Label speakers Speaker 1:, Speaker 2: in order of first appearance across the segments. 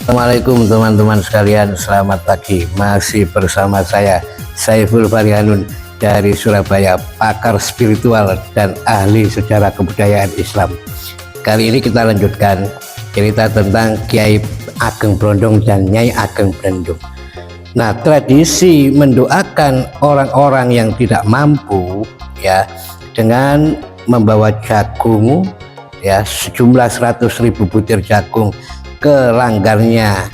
Speaker 1: Assalamualaikum teman-teman sekalian, selamat pagi. Masih bersama saya Saiful Faryanun dari Surabaya, pakar spiritual dan ahli sejarah kebudayaan Islam. Kali ini kita lanjutkan cerita tentang Kiai Ageng Brondong dan Nyai Ageng Brendong. Nah, tradisi mendoakan orang-orang yang tidak mampu ya dengan membawa jagung ya sejumlah 100.000 butir jagung ke langgarnya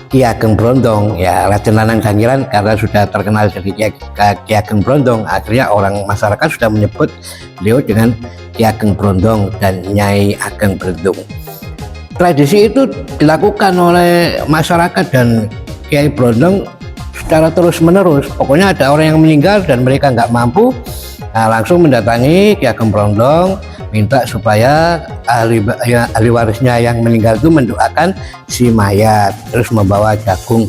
Speaker 1: Ki Ageng Brondong ya, Raden Lanang Dangiran, karena sudah terkenal jadi Ki Ageng Brondong. Akhirnya orang masyarakat sudah menyebut beliau dengan Ki Ageng Brondong dan Nyai Ageng Brendong. Tradisi itu dilakukan oleh masyarakat dan Kiai Brondong secara terus menerus. Pokoknya ada orang yang meninggal dan mereka nggak mampu, nah, langsung mendatangi Ki Ageng Brondong, minta supaya ahli warisnya yang meninggal itu mendoakan si mayat, terus membawa jagung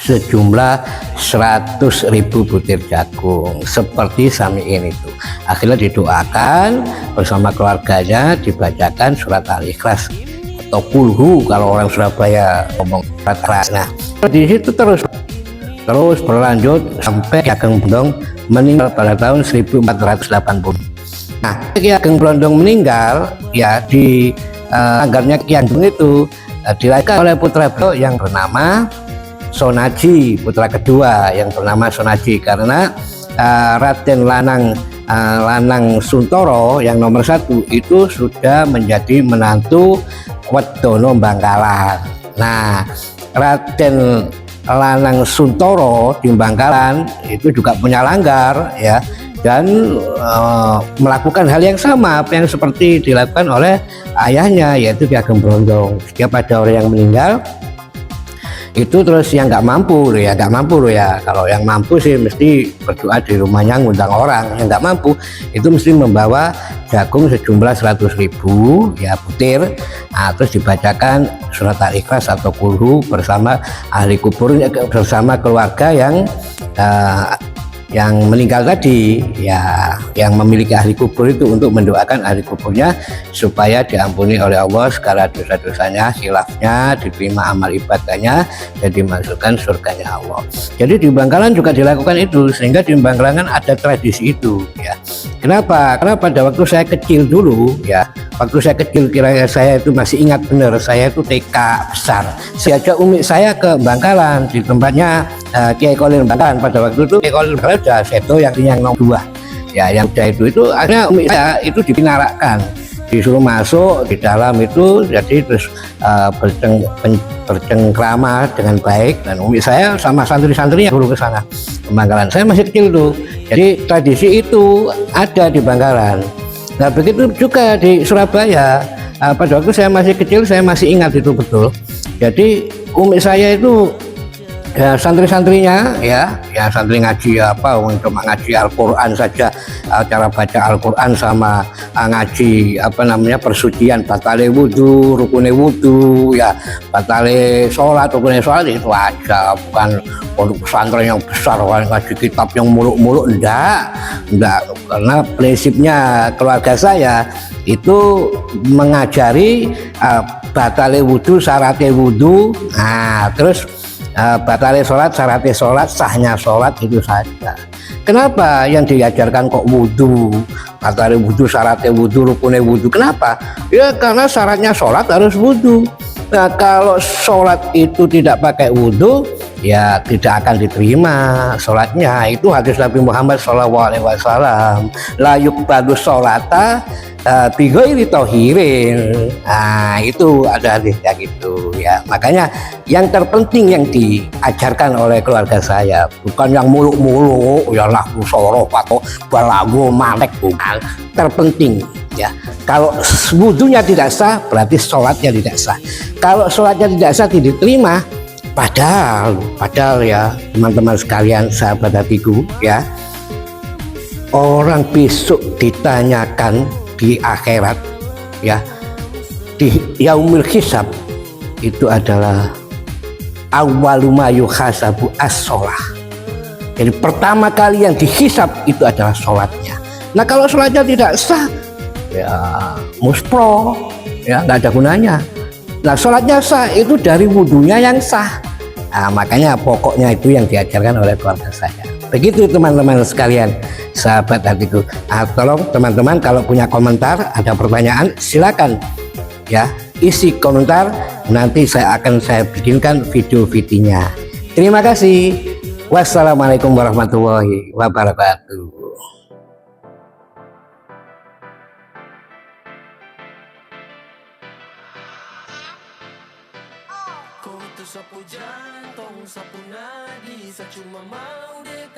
Speaker 1: sejumlah 100.000 butir jagung seperti Samiin itu. Akhirnya didoakan bersama keluarganya, dibacakan surat Al-Ikhlas atau Kulhu kalau orang Surabaya ngomong surat Al-Ikhlas. Nah, di situ terus berlanjut sampai Ki Ageng Brondong meninggal pada tahun 1480. Nah, Ki Ageng Brondong meninggal ya di langgarnya Ki Ageng itu dilakukan oleh putra beliau yang bernama Sonaji, putra kedua yang bernama Sonaji, karena Raden Lanang Suntoro yang nomor 1 itu sudah menjadi menantu Wedono Bangkalan. Nah, Raden Lanang Suntoro di Bangkalan itu juga punya langgar ya, dan melakukan hal yang sama apa yang seperti dilakukan oleh ayahnya, yaitu Ki Ageng Brondong. Setiap ada orang yang meninggal itu terus yang nggak mampu loh ya, kalau yang mampu sih mesti berdoa di rumahnya, ngundang orang. Yang nggak mampu itu mesti membawa jagung sejumlah 100.000 ya butir, nah, terus dibacakan surat Al-Ikhlas atau Kulhu bersama ahli kuburnya, bersama keluarga yang meninggal tadi ya, yang memiliki ahli kubur itu, untuk mendoakan ahli kuburnya supaya diampuni oleh Allah segala dosa-dosanya, khilafnya, diterima amal ibadahnya, dan dimasukkan surganya Allah. Jadi di Bangkalan juga dilakukan itu, sehingga di Bangkalan ada tradisi itu ya. Kenapa? Karena pada waktu saya kecil dulu ya, waktu saya kecil, kira-kira saya itu masih ingat benar, saya itu TK besar, saya ajak umi saya ke Bangkalan di tempatnya Kiai Kolil Bangkalan. Pada waktu itu Kiai Kolil Bangkalan sudah seto yang nomor 2 ya, yang udah itu akhirnya umi saya itu dipinarakan, disuruh masuk di dalam itu, jadi terus bercengkrama dengan baik, dan umi saya sama santri-santrinya dulu ke sana ke Bangkalan. Saya masih kecil tuh, jadi tradisi itu ada di Bangkalan. Nah, begitu juga di Surabaya. Pada waktu saya masih kecil, saya masih ingat itu betul. Jadi umi saya itu ya, santri-santrinya ya santri ngaji apa, cuma ngaji Al-Quran saja, cara baca Al-Quran sama ngaji apa namanya persucian, batale wudhu, rukune wudhu ya, batale sholat, rukune sholat, itu aja. Bukan pondok pesantren yang besar ngaji kitab yang muluk-muluk, enggak, karena prinsipnya keluarga saya itu mengajari batale wudhu, syaratnya wudhu, nah terus batale sholat, syaratnya sholat, sahnya sholat, itu saja. Kenapa yang diajarkan kok wudhu, batale wudhu, syaratnya wudhu, rukunnya wudhu? Kenapa? Ya karena syaratnya sholat harus wudhu. Nah, kalau sholat itu tidak pakai wudhu ya tidak akan diterima sholatnya. Itu hadis Nabi Muhammad SAW, la yuqbalu sholata bighairi thahirin. Nah, itu ada hadisnya gitu ya. Makanya yang terpenting yang diajarkan oleh keluarga saya bukan yang muluk-muluk ya, lahu sorof atau balago malek, bukan. Terpenting ya, kalau wudhunya tidak sah berarti sholatnya tidak sah. Kalau sholatnya tidak sah tidak diterima. Padahal ya teman-teman sekalian, sahabat hatiku ya, orang besok ditanyakan di akhirat ya, di yaumil hisab, itu adalah awwaluma yuhasabu as-sholah. Jadi pertama kali yang dihisab itu adalah sholatnya. Nah, kalau sholatnya tidak sah ya muspro ya, nggak ada gunanya. Nah, sholatnya sah itu dari wudhunya yang sah. Nah, makanya pokoknya itu yang diajarkan oleh keluarga saya. Begitu teman-teman sekalian, sahabat hatiku. Tolong teman-teman kalau punya komentar, ada pertanyaan, silakan ya isi komentar. Nanti saya bikinkan video-videonya. Terima kasih. Wassalamualaikum warahmatullahi wabarakatuh.
Speaker 2: Kau tu sapu jantung, sapu nadi, saya cuma mau dekat